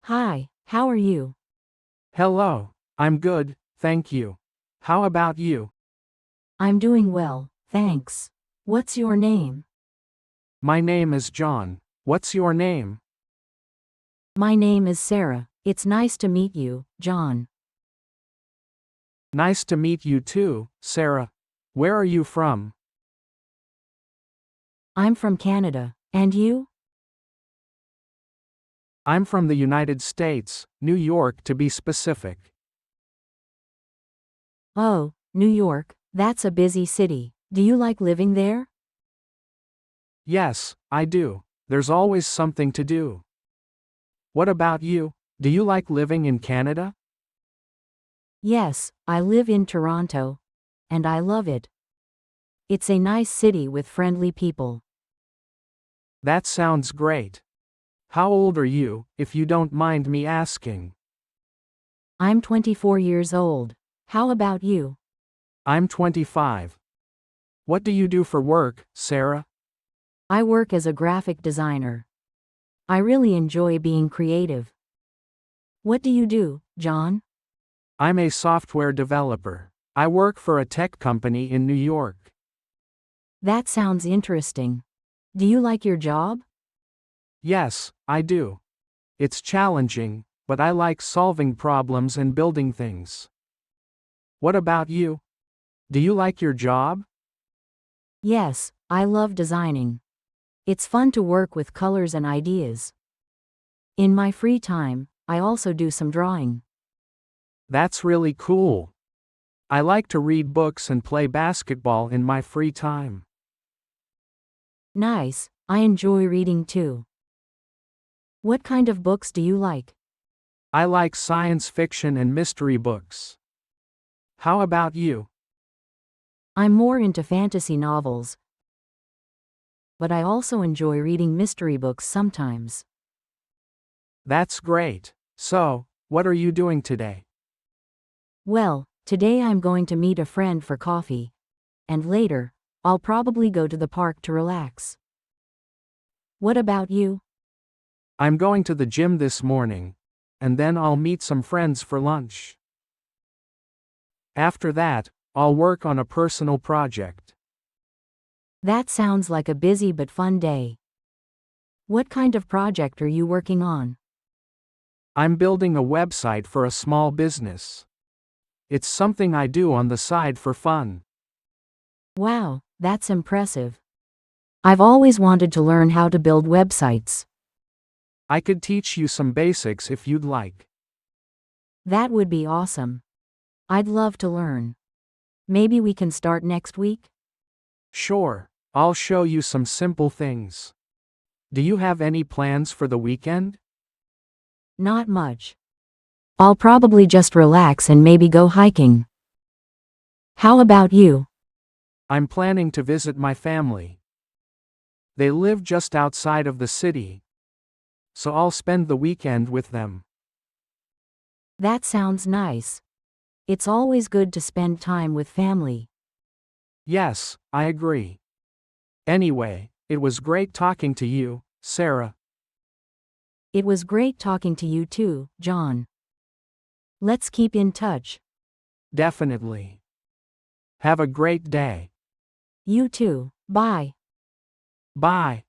Hi, how are you? Hello, I'm good, thank you. How about you? I'm doing well, thanks. What's your name? My name is John. What's your name? My name is Sarah. It's nice to meet you, John. Nice to meet you too, Sarah. Where are you from? I'm from Canada. And you? I'm from the United States, New York to be specific. Oh, New York, that's a busy city. Do you like living there? Yes, I do. There's always something to do. What about you? Do you like living in Canada? Yes, I live in Toronto. And I love it. It's a nice city with friendly people. That sounds great. How old are you, if you don't mind me asking? I'm 24 years old. How about you? I'm 25. What do you do for work, Sarah? I work as a graphic designer. I really enjoy being creative. What do you do, John? I'm a software developer. I work for a tech company in New York. That sounds interesting. Do you like your job? Yes, I do. It's challenging, but I like solving problems and building things. What about you? Do you like your job? Yes, I love designing. It's fun to work with colors and ideas. In my free time, I also do some drawing. That's really cool. I like to read books and play basketball in my free time. Nice, I enjoy reading too. What kind of books do you like? I like science fiction and mystery books. How about you? I'm more into fantasy novels, but I also enjoy reading mystery books sometimes. That's great. So, what are you doing today? Well, today I'm going to meet a friend for coffee. And later, I'll probably go to the park to relax. What about you? I'm going to the gym this morning, and then I'll meet some friends for lunch. After that, I'll work on a personal project. That sounds like a busy but fun day. What kind of project are you working on? I'm building a website for a small business. It's something I do on the side for fun. Wow, that's impressive. I've always wanted to learn how to build websites. I could teach you some basics if you'd like. That would be awesome. I'd love to learn. Maybe we can start next week? Sure, I'll show you some simple things. Do you have any plans for the weekend? Not much. I'll probably just relax and maybe go hiking. How about you? I'm planning to visit my family. They live just outside of the city, so I'll spend the weekend with them. That sounds nice. It's always good to spend time with family. Yes, I agree. Anyway, it was great talking to you, Sarah. It was great talking to you too, John. Let's keep in touch. Definitely. Have a great day. You too. Bye. Bye.